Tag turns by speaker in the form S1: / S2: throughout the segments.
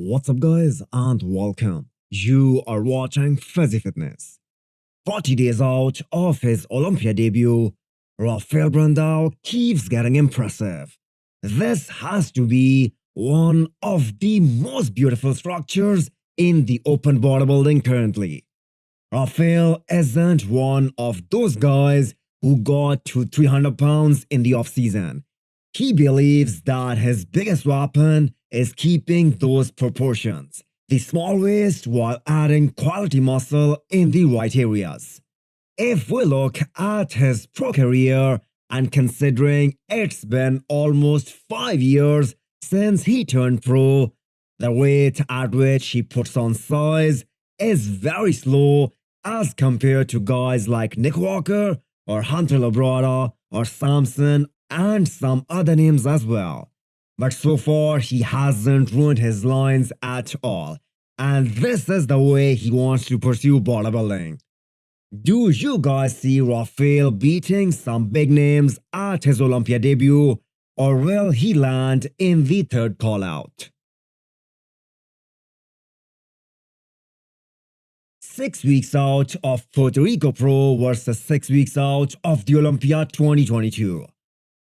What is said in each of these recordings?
S1: What's up guys and welcome. You are watching Fazi Fitness. 40 days out of his Olympia debut, Rafael Brandao keeps getting impressive. This has to be one of the most beautiful structures in the open bodybuilding currently. Rafael isn't one of those guys who got to 300 pounds in the offseason. He believes that his biggest weapon is keeping those proportions, the small waist while adding quality muscle in the right areas. If we look at his pro career and considering it's been almost 5 years since he turned pro, the rate at which he puts on size is very slow as compared to guys like Nick Walker or Hunter Labrada or Samson and some other names as well. But so far, he hasn't ruined his lines at all. And this is the way he wants to pursue bodybuilding. Do you guys see Rafael beating some big names at his Olympia debut, or will he land in the third call-out? 6 weeks out of Puerto Rico Pro versus 6 weeks out of the Olympia 2022.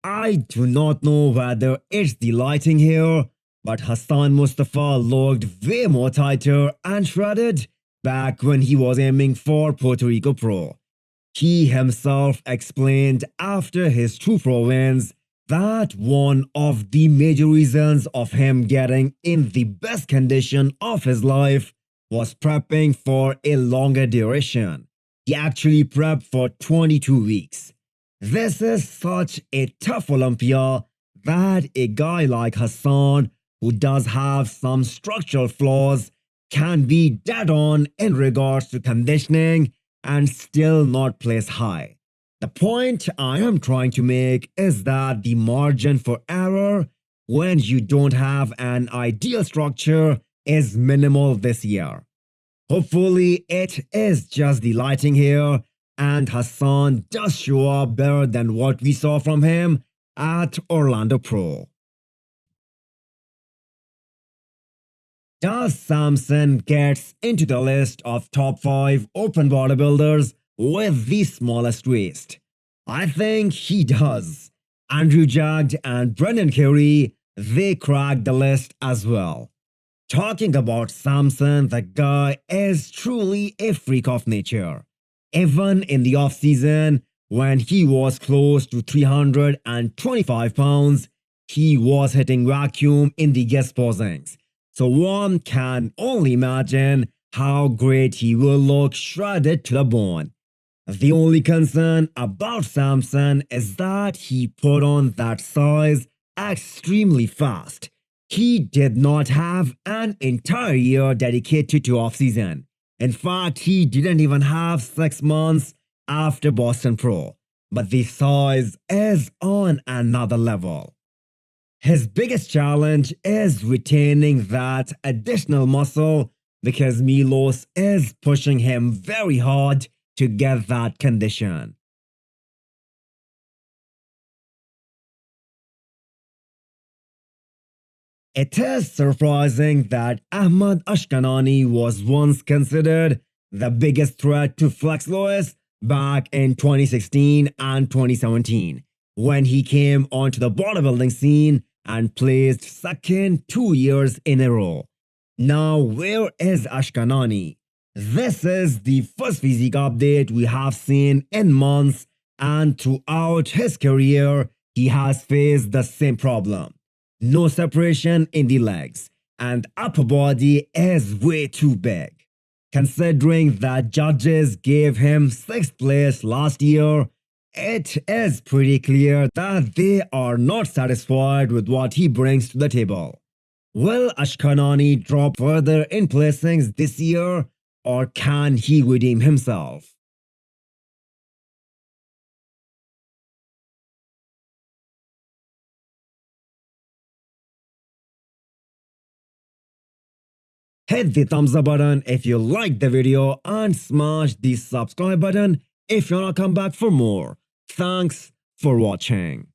S1: I do not know whether it's the lighting here, but Hassan Mostafa looked way more tighter and shredded back when he was aiming for Puerto Rico Pro. He himself explained after his two pro wins that one of the major reasons of him getting in the best condition of his life was prepping for a longer duration. He actually prepped for 22 weeks. This is such a tough Olympia that a guy like Hassan, who does have some structural flaws, can be dead on in regards to conditioning and still not place high. The point I am trying to make is that the margin for error when you don't have an ideal structure is minimal this year. Hopefully it is just the lighting here and Hassan does show up better than what we saw from him at Orlando Pro. Does Samson gets into the list of top 5 open bodybuilders with the smallest waist? I think he does. Andrew Jagged and Brendan Carey, they cracked the list as well. Talking about Samson, the guy is truly a freak of nature. Even in the off-season, when he was close to 325 pounds, he was hitting vacuum in the guest posings. So one can only imagine how great he will look shredded to the bone. The only concern about Samson is that he put on that size extremely fast. He did not have an entire year dedicated to off-season. In fact, he didn't even have 6 months after Boston Pro, but the size is on another level. His biggest challenge is retaining that additional muscle because Milos is pushing him very hard to get that condition. It is surprising that Ahmad Ashkanani was once considered the biggest threat to Flex Lewis back in 2016 and 2017 when he came onto the bodybuilding scene and placed second 2 years in a row. Now, where is Ashkanani? This is the first physique update we have seen in months, and throughout his career, he has faced the same problem. No separation in the legs, and upper body is way too big. Considering that judges gave him 6th place last year, it is pretty clear that they are not satisfied with what he brings to the table. Will Ashkanani drop further in placings this year, or can he redeem himself? Hit the thumbs up button if you liked the video and smash the subscribe button if you wanna come back for more. Thanks for watching.